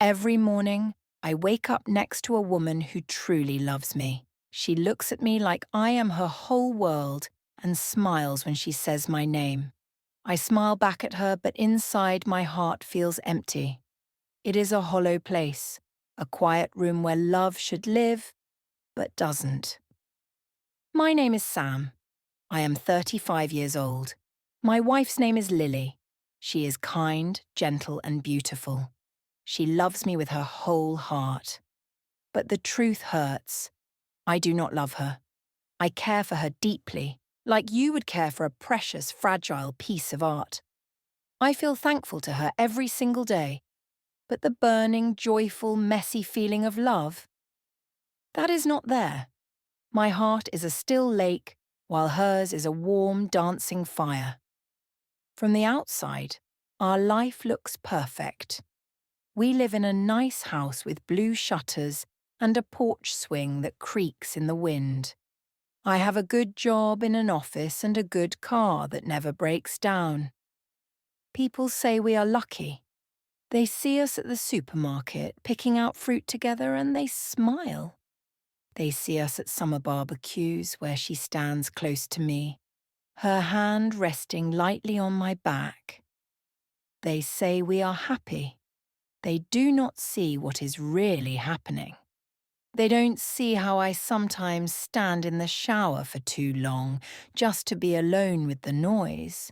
Every morning, I wake up next to a woman who truly loves me. She looks at me like I am her whole world and smiles when she says my name. I smile back at her, but inside my heart feels empty. It is a hollow place, a quiet room where love should live, but doesn't. My name is Sam. I am 35 years old. My wife's name is Lily. She is kind, gentle, and beautiful. She loves me with her whole heart. But the truth hurts. I do not love her. I care for her deeply, like you would care for a precious, fragile piece of art. I feel thankful to her every single day. But the burning, joyful, messy feeling of love, that is not there. My heart is a still lake, while hers is a warm, dancing fire. From the outside, our life looks perfect. We live in a nice house with blue shutters and a porch swing that creaks in the wind. I have a good job in an office and a good car that never breaks down. People say we are lucky. They see us at the supermarket picking out fruit together and they smile. They see us at summer barbecues where she stands close to me, her hand resting lightly on my back. They say we are happy. They do not see what is really happening. They don't see how I sometimes stand in the shower for too long just to be alone with the noise.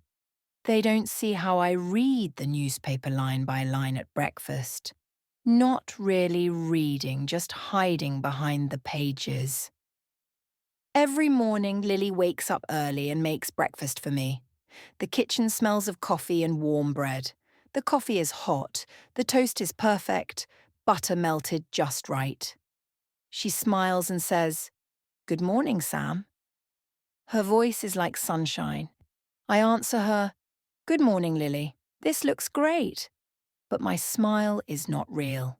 They don't see how I read the newspaper line by line at breakfast. Not really reading, just hiding behind the pages. Every morning, Lily wakes up early and makes breakfast for me. The kitchen smells of coffee and warm bread. The coffee is hot, the toast is perfect, butter melted just right. She smiles and says, "Good morning, Sam." Her voice is like sunshine. I answer her, "Good morning, Lily. This looks great." But my smile is not real.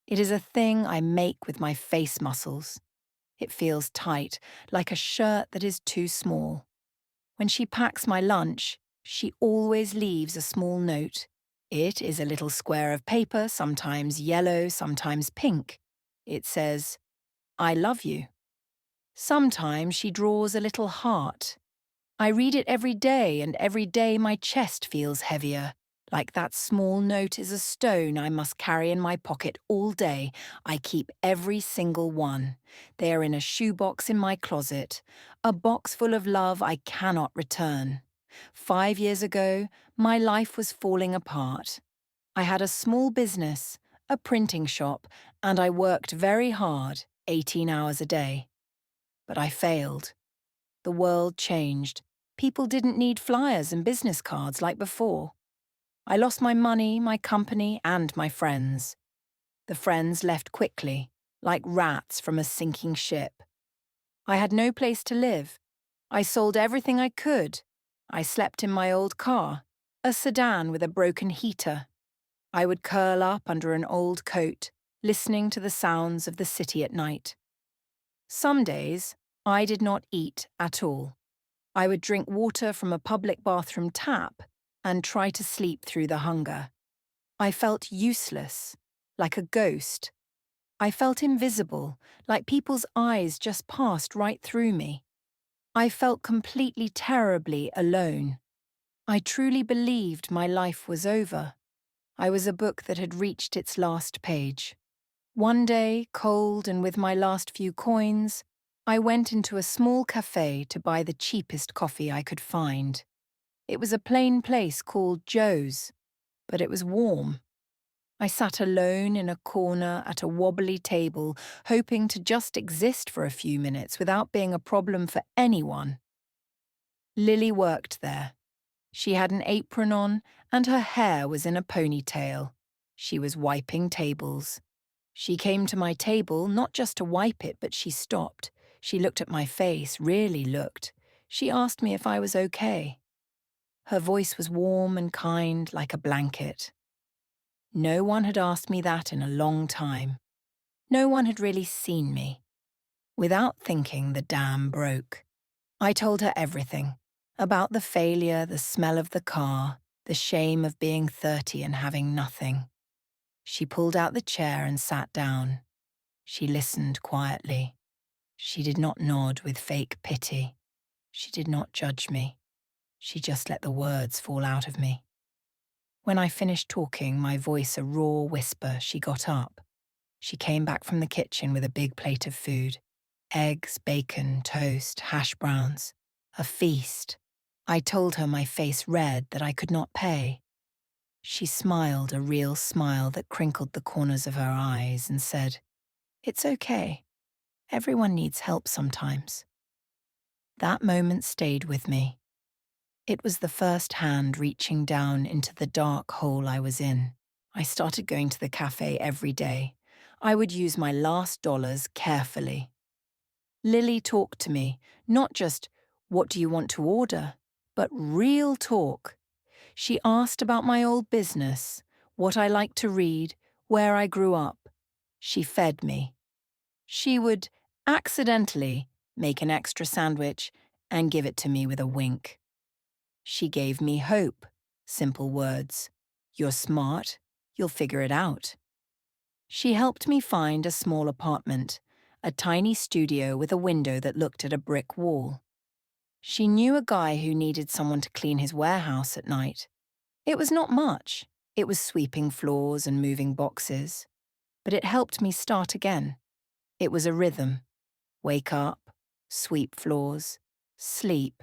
It is a thing I make with my face muscles. It feels tight, like a shirt that is too small. When she packs my lunch, she always leaves a small note. It is a little square of paper, sometimes yellow, sometimes pink. It says, "I love you." Sometimes she draws a little heart. I read it every day, and every day my chest feels heavier. Like that small note is a stone I must carry in my pocket all day. I keep every single one. They are in a shoebox in my closet, a box full of love I cannot return. 5 years ago, my life was falling apart. I had a small business, a printing shop, and I worked very hard, 18 hours a day. But I failed. The world changed. People didn't need flyers and business cards like before. I lost my money, my company, and my friends. The friends left quickly, like rats from a sinking ship. I had no place to live. I sold everything I could. I slept in my old car, a sedan with a broken heater. I would curl up under an old coat, listening to the sounds of the city at night. Some days, I did not eat at all. I would drink water from a public bathroom tap and try to sleep through the hunger. I felt useless, like a ghost. I felt invisible, like people's eyes just passed right through me. I felt completely terribly alone. I truly believed my life was over. I was a book that had reached its last page. One day, cold and with my last few coins, I went into a small cafe to buy the cheapest coffee I could find. It was a plain place called Joe's, but it was warm. I sat alone in a corner at a wobbly table, hoping to just exist for a few minutes without being a problem for anyone. Lily worked there. She had an apron on, and her hair was in a ponytail. She was wiping tables. She came to my table not just to wipe it, but she stopped. She looked at my face, really looked. She asked me if I was okay. Her voice was warm and kind, like a blanket. No one had asked me that in a long time. No one had really seen me. Without thinking, the dam broke. I told her everything. About the failure, the smell of the car, the shame of being 30 and having nothing. She pulled out the chair and sat down. She listened quietly. She did not nod with fake pity. She did not judge me. She just let the words fall out of me. When I finished talking, my voice a raw whisper, she got up. She came back from the kitchen with a big plate of food. Eggs, bacon, toast, hash browns. A feast. I told her, my face red, that I could not pay. She smiled, a real smile that crinkled the corners of her eyes, and said, "It's okay. Everyone needs help sometimes." That moment stayed with me. It was the first hand reaching down into the dark hole I was in. I started going to the cafe every day. I would use my last dollars carefully. Lily talked to me, not just, "What do you want to order?" but real talk. She asked about my old business, what I liked to read, where I grew up. She fed me. She would accidentally make an extra sandwich and give it to me with a wink. She gave me hope. Simple words. "You're smart. You'll figure it out." She helped me find a small apartment, a tiny studio with a window that looked at a brick wall. She knew a guy who needed someone to clean his warehouse at night. It was not much. It was sweeping floors and moving boxes. But it helped me start again. It was a rhythm. Wake up, sweep floors, sleep.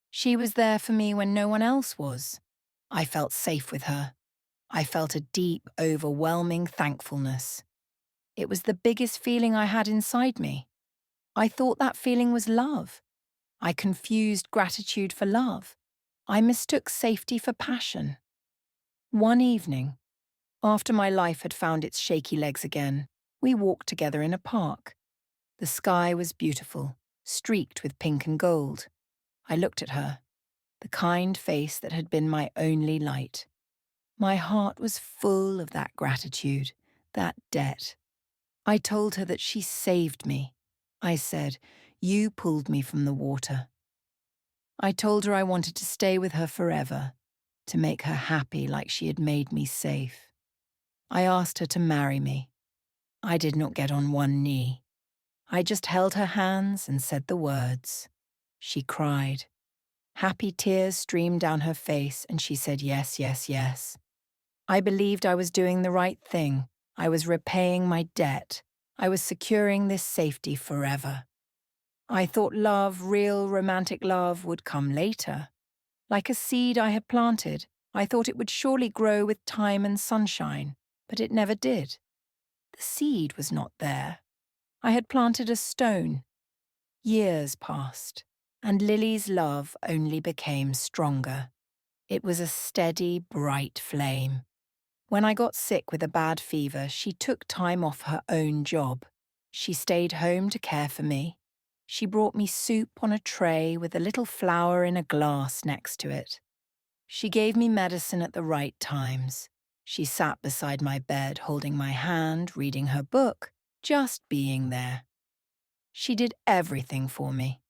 She was there for me when no one else was. I felt safe with her. I felt a deep, overwhelming thankfulness. It was the biggest feeling I had inside me. I thought that feeling was love. I confused gratitude for love. I mistook safety for passion. One evening, after my life had found its shaky legs again, we walked together in a park. The sky was beautiful, streaked with pink and gold. I looked at her, the kind face that had been my only light. My heart was full of that gratitude, that debt. I told her that she saved me. I said, "You pulled me from the water." I told her I wanted to stay with her forever, to make her happy like she had made me safe. I asked her to marry me. I did not get on one knee. I just held her hands and said the words. She cried. Happy tears streamed down her face, and she said yes, yes, yes. I believed I was doing the right thing. I was repaying my debt. I was securing this safety forever. I thought love, real romantic love, would come later. Like a seed I had planted, I thought it would surely grow with time and sunshine, but it never did. The seed was not there. I had planted a stone. Years passed, and Lily's love only became stronger. It was a steady, bright flame. When I got sick with a bad fever, she took time off her own job. She stayed home to care for me. She brought me soup on a tray with a little flower in a glass next to it. She gave me medicine at the right times. She sat beside my bed, holding my hand, reading her book, just being there. She did everything for me.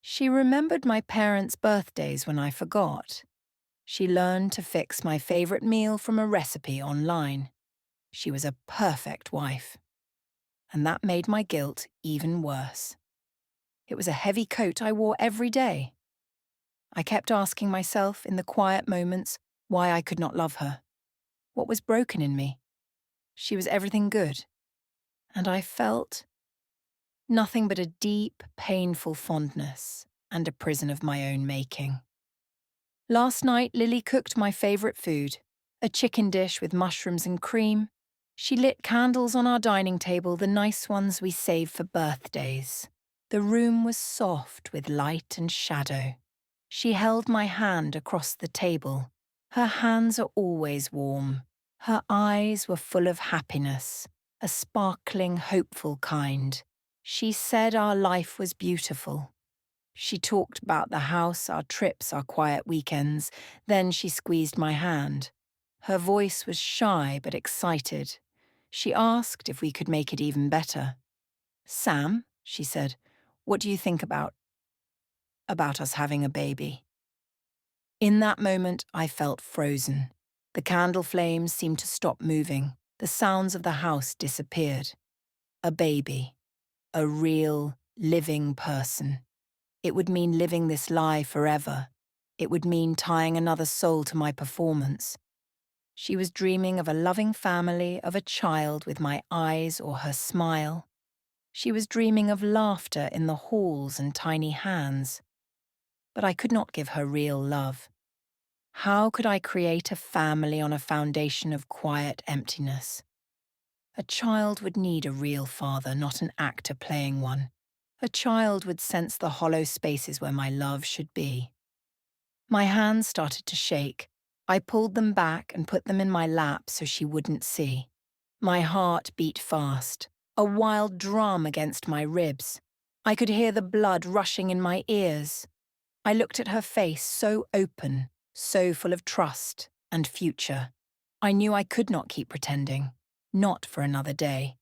She remembered my parents' birthdays when I forgot. She learned to fix my favorite meal from a recipe online. She was a perfect wife. And that made my guilt even worse. It was a heavy coat I wore every day. I kept asking myself in the quiet moments why I could not love her. What was broken in me? She was everything good. And I felt nothing but a deep, painful fondness and a prison of my own making. Last night, Lily cooked my favourite food, a chicken dish with mushrooms and cream. She lit candles on our dining table, the nice ones we save for birthdays. The room was soft with light and shadow. She held my hand across the table. Her hands are always warm. Her eyes were full of happiness, a sparkling, hopeful kind. She said our life was beautiful. She talked about the house, our trips, our quiet weekends. Then she squeezed my hand. Her voice was shy but excited. She asked if we could make it even better. "Sam," she said, "what do you think about us having a baby?" In that moment, I felt frozen. The candle flames seemed to stop moving. The sounds of the house disappeared. A baby. A real, living person. It would mean living this lie forever. It would mean tying another soul to my performance. She was dreaming of a loving family, of a child with my eyes or her smile. She was dreaming of laughter in the halls and tiny hands. But I could not give her real love. How could I create a family on a foundation of quiet emptiness? A child would need a real father, not an actor playing one. A child would sense the hollow spaces where my love should be. My hands started to shake. I pulled them back and put them in my lap so she wouldn't see. My heart beat fast, a wild drum against my ribs. I could hear the blood rushing in my ears. I looked at her face, so open, so full of trust and future. I knew I could not keep pretending, not for another day.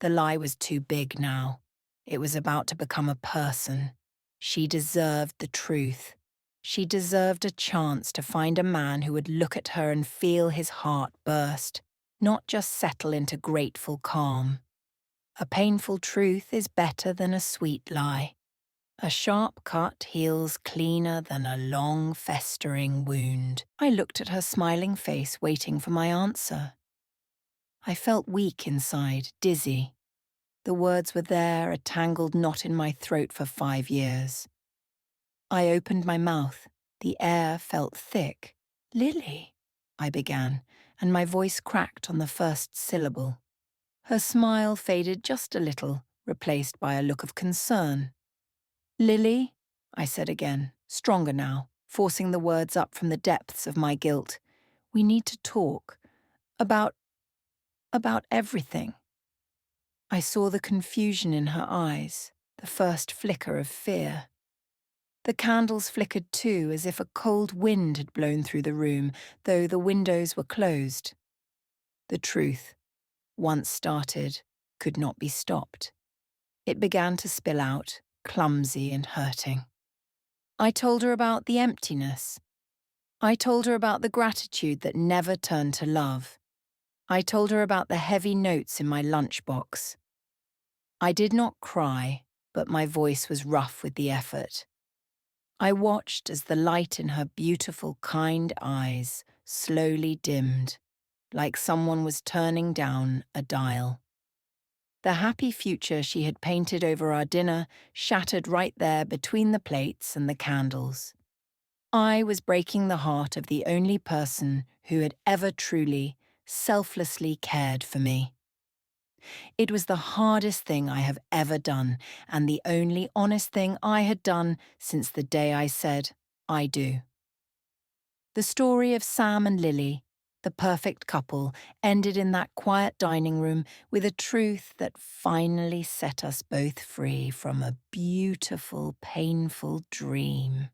The lie was too big now. It was about to become a person. She deserved the truth. She deserved a chance to find a man who would look at her and feel his heart burst, not just settle into grateful calm. A painful truth is better than a sweet lie. A sharp cut heals cleaner than a long, festering wound. I looked at her smiling face, waiting for my answer. I felt weak inside, dizzy. The words were there, a tangled knot in my throat for 5 years. I opened my mouth. The air felt thick. "Lily," I began, and my voice cracked on the first syllable. Her smile faded just a little, replaced by a look of concern. "Lily," I said again, stronger now, forcing the words up from the depths of my guilt. "We need to talk. About everything." I saw the confusion in her eyes, the first flicker of fear. The candles flickered too, as if a cold wind had blown through the room, though the windows were closed. The truth, once started, could not be stopped. It began to spill out, clumsy and hurting. I told her about the emptiness. I told her about the gratitude that never turned to love. I told her about the heavy notes in my lunchbox. I did not cry, but my voice was rough with the effort. I watched as the light in her beautiful, kind eyes slowly dimmed, like someone was turning down a dial. The happy future she had painted over our dinner shattered right there between the plates and the candles. I was breaking the heart of the only person who had ever truly, selflessly cared for me. It was the hardest thing I have ever done, and the only honest thing I had done since the day I said, "I do." The story of Sam and Lily, the perfect couple, ended in that quiet dining room with a truth that finally set us both free from a beautiful, painful dream.